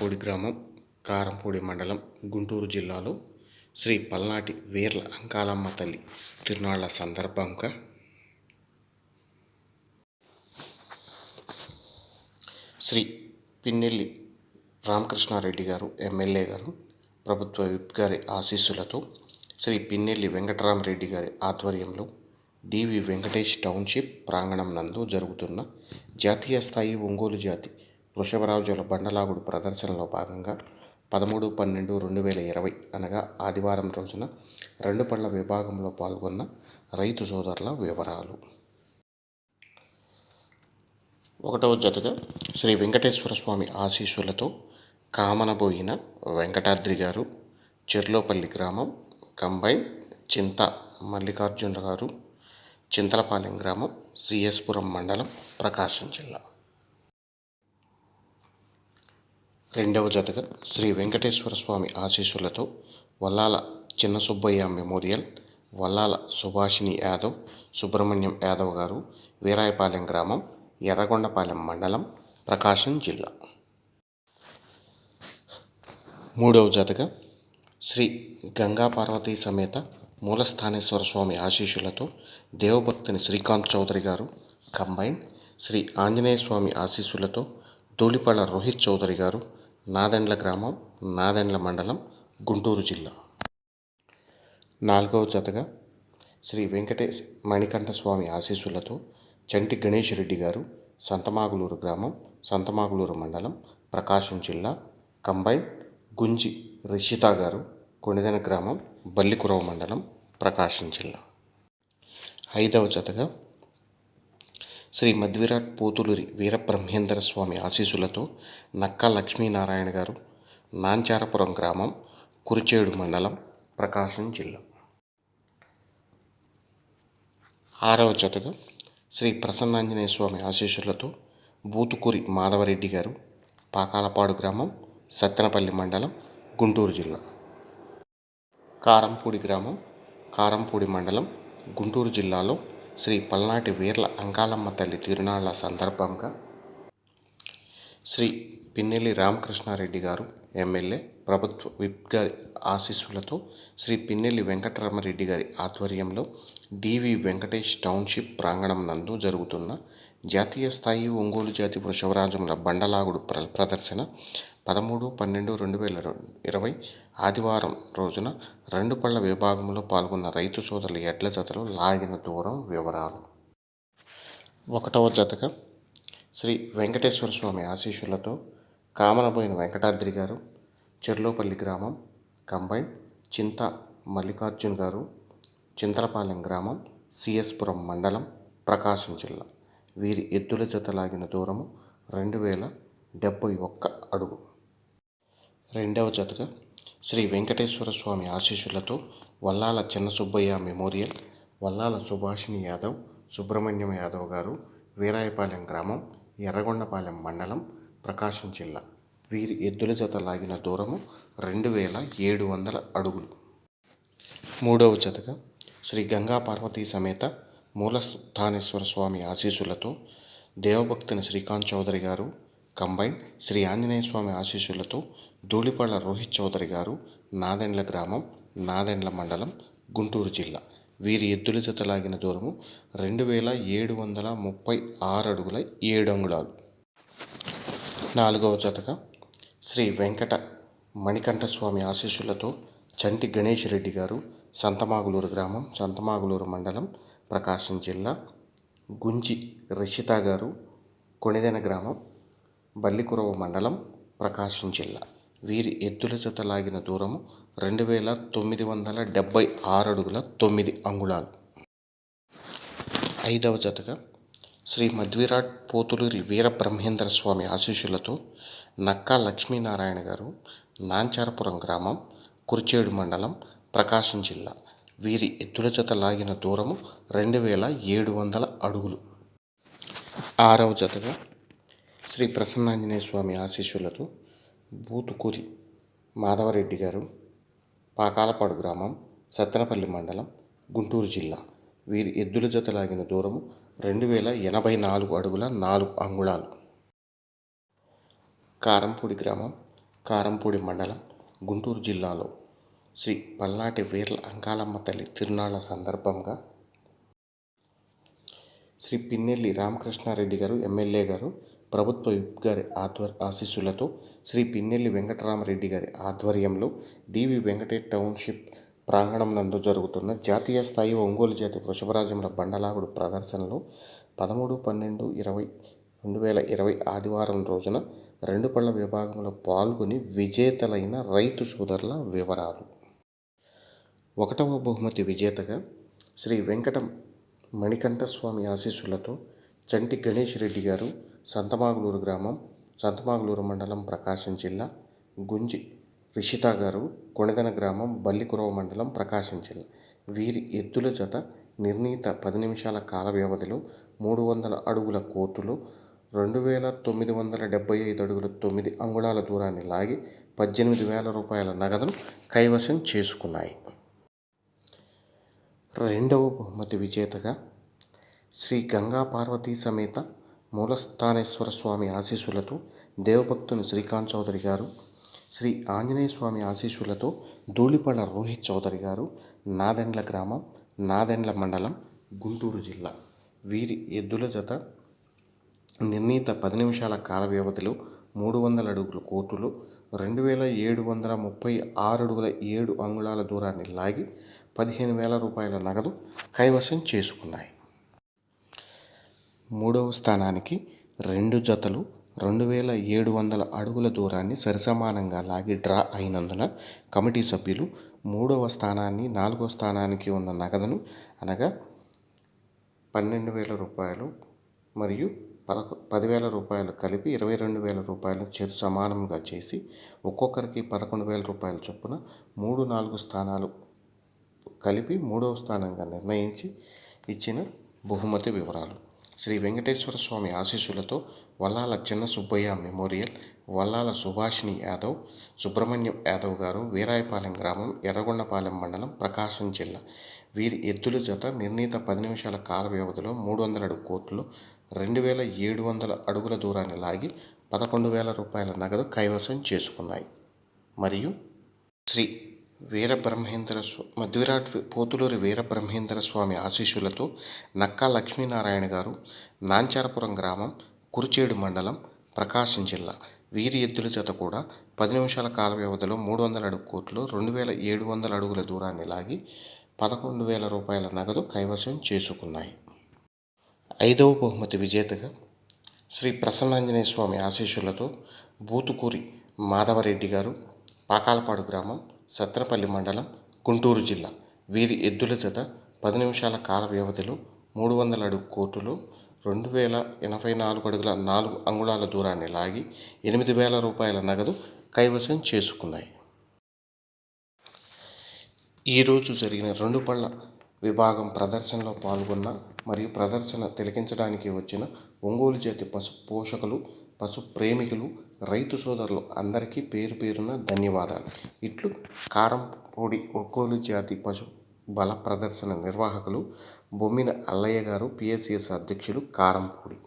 కారంపూడి గ్రామం, కారంపూడి మండలం, గుంటూరు జిల్లాలో శ్రీ పల్నాటి వీర్ల అంకాలమ్మ తల్లి తిరునాళ్ల సందర్భంగా శ్రీ పిన్నెల్లి రామకృష్ణారెడ్డి గారు ఎమ్మెల్యే గారు, ప్రభుత్వ విప్ గారి ఆశీస్సులతో శ్రీ పిన్నెల్లి వెంకటరామరెడ్డి గారి ఆధ్వర్యంలో డివి వెంకటేష్ టౌన్షిప్ ప్రాంగణం నందు జరుగుతున్న జాతీయ స్థాయి ఒంగోలు జాతి వృషభరాజుల బండలాగుడు ప్రదర్శనలో భాగంగా 13/12/2020 అనగా ఆదివారం రోజున రెండు పళ్ళ విభాగంలో పాల్గొన్న రైతు సోదరుల వివరాలు. 1వ జతగా శ్రీ వెంకటేశ్వర స్వామి ఆశీస్సులతో కామనబోయిన వెంకటాద్రి గారు, చెర్లోపల్లి గ్రామం, కంబైన్ చింత మల్లికార్జున గారు, చింతలపాలెం గ్రామం, సిఎస్పురం మండలం, ప్రకాశం జిల్లా. 2వ జతగా శ్రీ వెంకటేశ్వర స్వామి ఆశీస్సులతో వల్లాల చిన్న సుబ్బయ్య మెమోరియల్, వల్లాల సుభాషిణి యాదవ్, సుబ్రహ్మణ్యం యాదవ్ గారు, వీరాయపాలెం గ్రామం, ఎర్రగొండపాలెం మండలం, ప్రకాశం జిల్లా. 3వ జతగా శ్రీ గంగా పార్వతీ సమేత మూలస్థానేశ్వర స్వామి ఆశీస్సులతో దేవభక్తుని శ్రీకాంత్ చౌదరి గారు, కంబైన్ శ్రీ ఆంజనేయ స్వామి ఆశీస్సులతో ధూళిపళ్ళ రోహిత్ చౌదరి గారు, నాదెండ్ల గ్రామం, నాదెండ్ల మండలం, గుంటూరు జిల్లా. 4వ జతగా శ్రీ వెంకటేశ్ మణికంఠ స్వామి ఆశీస్సులతో చంటి గణేష్ రెడ్డి గారు, సంతమాగులూరు గ్రామం, సంతమాగులూరు మండలం, ప్రకాశం జిల్లా, కంబైన్ గుంజి రిషిత గారు, కొణిదెన గ్రామం, బల్లికురవ మండలం, ప్రకాశం జిల్లా. 5వ జతగా శ్రీ మధ్విరాట్ పోతులూరి వీరబ్రహ్మేంద్ర స్వామి ఆశీస్సులతో నక్కా లక్ష్మీనారాయణ గారు, నాంచారపురం గ్రామం, కురిచేడు మండలం, ప్రకాశం జిల్లా. 6వ జతగా శ్రీ ప్రసన్నాంజనేయ స్వామి ఆశీస్సులతో బూతుకూరి మాధవరెడ్డి గారు, పాకాలపాడు గ్రామం, సత్తెనపల్లి మండలం, గుంటూరు జిల్లా. కారంపూడి గ్రామం, కారంపూడి మండలం, గుంటూరు జిల్లాలో శ్రీ పల్నాటి వీర్ల అంకాలమ్మ తల్లి తిరునాళ్ల సందర్భంగా శ్రీ పిన్నెల్లి రామకృష్ణారెడ్డి గారు ఎమ్మెల్యే, ప్రభుత్వ విప్ గారి ఆశీస్సులతో శ్రీ పిన్నెల్లి వెంకటరామరెడ్డి గారి ఆధ్వర్యంలో డివి వెంకటేష్ టౌన్షిప్ ప్రాంగణం నందు జరుగుతున్న జాతీయ స్థాయి ఒంగోలు జాతి వృషభరాజముల బండలాగుడు ప్రదర్శన 13/12/2020 ఆదివారం రోజున రెండు పళ్ళ విభాగంలో పాల్గొన్న రైతు సోదరుల ఎడ్ల జతలో లాగిన దూరం వివరాలు. 1వ జతగా శ్రీ వెంకటేశ్వర స్వామి ఆశీస్సులతో కామనబోయిన వెంకటాద్రి గారు, చెర్లోపల్లి గ్రామం, కంబైన్ చింత మల్లికార్జున్ గారు, చింతలపాలెం గ్రామం, సిఎస్పురం మండలం, ప్రకాశం జిల్లా. వీరి ఎద్దుల జత లాగిన దూరము 2071 అడుగు. 2వ జతగా శ్రీ వెంకటేశ్వర స్వామి ఆశీస్సులతో వల్లాల చిన్న సుబ్బయ్య మెమోరియల్, వల్లాల సుభాషిణి యాదవ్, సుబ్రహ్మణ్యం యాదవ్ గారు, వీరాయపాలెం గ్రామం, ఎర్రగొండపాలెం మండలం, ప్రకాశం జిల్లా. వీరి ఎద్దుల జత లాగిన దూరము 2700 అడుగులు. 3వ జతగా శ్రీ గంగా పార్వతీ సమేత మూలస్థానేశ్వర స్వామి ఆశీస్సులతో దేవభక్తుని శ్రీకాంత్ చౌదరి గారు, కంబైన్ శ్రీ ఆంజనేయ స్వామి ఆశీస్సులతో ధూళిపళ్ళ రోహిత్ చౌదరి గారు, నాదెండ్ల గ్రామం, నాదెండ్ల మండలం, గుంటూరు జిల్లా. వీరి ఎద్దుల జత లాగిన దూరము 2736 అడుగుల 7 అంగుళాలు. 4వ జతగా శ్రీ వెంకట మణికంఠ స్వామి ఆశీస్సులతో చంటి గణేష్ రెడ్డి గారు, సంతమాగులూరు గ్రామం, సంతమాగులూరు మండలం, ప్రకాశం జిల్లా, గుంజి రిషిత గారు, కొణిదెన గ్రామం, బల్లికురవ మండలం, ప్రకాశం జిల్లా. వీరి ఎద్దుల జత లాగిన దూరము 2976 అడుగుల 9 అంగుళాలు. 5వ జతగా శ్రీ మధ్విరాట్ పోతులూరి వీరబ్రహ్మేంద్ర స్వామి ఆశీస్సులతో నక్కా లక్ష్మీనారాయణ గారు, నాంచారపురం గ్రామం, కురిచేడు మండలం, ప్రకాశం జిల్లా. వీరి ఎద్దుల జత లాగిన దూరము 2700 అడుగులు. 6వ జతగా శ్రీ ప్రసన్నాంజనేయ స్వామి ఆశీస్సులతో బూతుకూరి మాధవరెడ్డి గారు, పాకాలపాడు గ్రామం, సత్తెనపల్లి మండలం, గుంటూరు జిల్లా. వీరి ఎద్దుల జత లాగిన దూరము 2084 అడుగుల 4 అంగుళాలు. కారంపూడి గ్రామం, కారంపూడి మండలం, గుంటూరు జిల్లాలో శ్రీ పల్నాటి వీర్ల అంకాలమ్మ తల్లి తిరునాళ్ల సందర్భంగా శ్రీ పిన్నెల్లి రామకృష్ణారెడ్డి గారు ఎమ్మెల్యే గారు, ప్రభుత్వ విప్ గారి ఆశీస్సులతో శ్రీ పిన్నెల్లి వెంకటరామరెడ్డి గారి ఆధ్వర్యంలో డివి వెంకటేష్ టౌన్షిప్ ప్రాంగణం నందు జరుగుతున్న జాతీయ స్థాయి ఒంగోలు జాతి వృషభరాజముల బండలాగుడు ప్రదర్శనలో 13/12/2020 ఆదివారం రోజున 2 పళ్ల విభాగంలో పాల్గొని విజేతలైన రైతు సోదరుల వివరాలు. 1వ బహుమతి విజేతగా శ్రీ వెంకట మణికంఠస్వామి ఆశీస్సులతో చంటి గణేష్ రెడ్డి గారు, సంతమాగులూరు గ్రామం, సంతమాగులూరు మండలం, ప్రకాశం జిల్లా. గుంజి రిషిత గారు, కొణిదన గ్రామం, బల్లికురవ మండలం, ప్రకాశం జిల్లా. వీరి ఎద్దుల జత నిర్ణీత 10 నిమిషాల కాల వ్యవధిలో 300 అడుగుల కోర్టులో 2975 అడుగుల 9 అంగుళాల దూరాన్ని లాగి 18,000 రూపాయల నగదును కైవశం చేసుకున్నాయి. 2వ బహుమతి విజేతగా శ్రీ గంగా పార్వతీ సమేత మూలస్థానేశ్వర స్వామి ఆశీస్సులతో దేవభక్తుని శ్రీకాంత్ చౌదరి గారు, శ్రీ ఆంజనేయ స్వామి ఆశీస్సులతో ధూళిపళ్ళ రోహిత్ చౌదరి గారు, నాదెండ్ల గ్రామం, నాదెండ్ల మండలం, గుంటూరు జిల్లా. వీరి ఎద్దుల జత నిర్ణీత 10 నిమిషాల కాల వ్యవధిలో 300 అడుగుల కోర్టులో 2,736 అడుగుల 7 అంగుళాల దూరాన్ని లాగి 15,000 రూపాయల నగదు కైవశం చేసుకున్నాయి. 3వ స్థానానికి 2 జతలు 2,700 అడుగుల దూరాన్ని సరిసమానంగా లాగి డ్రా అయినందున కమిటీ సభ్యులు 3వ స్థానాన్ని, 4వ స్థానానికి ఉన్న నగదును అనగా 12,000 రూపాయలు మరియు 10,000 రూపాయలు కలిపి 22,000 రూపాయలు సమానంగా చేసి ఒక్కొక్కరికి 11,000 రూపాయల చొప్పున 3, 4 స్థానాలు కలిపి 3వ స్థానంగా నిర్ణయించి ఇచ్చిన బహుమతి వివరాలు. శ్రీ వెంకటేశ్వర స్వామి ఆశీస్సులతో వల్లాల చిన్న సుబ్బయ్య మెమోరియల్, వల్లాల సుభాషిణి యాదవ్, సుబ్రహ్మణ్యం యాదవ్ గారు, వీరాయపాలెం గ్రామం, ఎర్రగొండపాలెం మండలం, ప్రకాశం జిల్లా. వీరి ఎద్దుల జత నిర్ణీత 10 నిమిషాల కాల వ్యవధిలో 300 అడుగు కోర్టులో 2,700 అడుగుల దూరాన్ని లాగి 11,000 రూపాయల నగదు కైవశం చేసుకున్నాయి. మరియు శ్రీ మధ్విరాట్ పోతులూరి వీరబ్రహ్మేంద్ర స్వామి ఆశీస్సులతో నక్కా లక్ష్మీనారాయణ గారు, నాంచారపురం గ్రామం, కురిచేడు మండలం, ప్రకాశం జిల్లా. వీరి ఎద్దుల జత కూడా 10 నిమిషాల కాల వ్యవధిలో 300 అడుగు కోర్టులో 2,700 అడుగుల దూరాన్ని లాగి 11,000 రూపాయల నగదు కైవశం చేసుకున్నాయి. 5వ బహుమతి విజేతగా శ్రీ ప్రసన్నాంజనేయ స్వామి ఆశీస్సులతో బూతుకూరి మాధవరెడ్డి గారు, పాకాలపాడు గ్రామం, సత్తెనపల్లి మండలం, గుంటూరు జిల్లా. వీరి ఎద్దుల జత 10 నిమిషాల కాల వ్యవధిలో 300 అడుగు కోర్టులో 2,084 అడుగుల 4 అంగుళాల దూరాన్ని లాగి 8,000 రూపాయల నగదు కైవశం చేసుకున్నాయి. ఈరోజు జరిగిన 2 పళ్ల విభాగం ప్రదర్శనలో పాల్గొన్న మరియు ప్రదర్శన తిలకించడానికి వచ్చిన ఒంగోలు జాతి పశు పోషకులు, పశు ప్రేమికులు, రైతు సోదరులు అందరికీ పేరు పేరున ధన్యవాదాలు. ఇట్లు కారంపూడి ఒంగోలు జాతి పశు బల ప్రదర్శన నిర్వాహకులు బొమ్మిన అల్లయ్య గారు, పిఎస్సిఎస్ అధ్యక్షులు, కారంపూడి.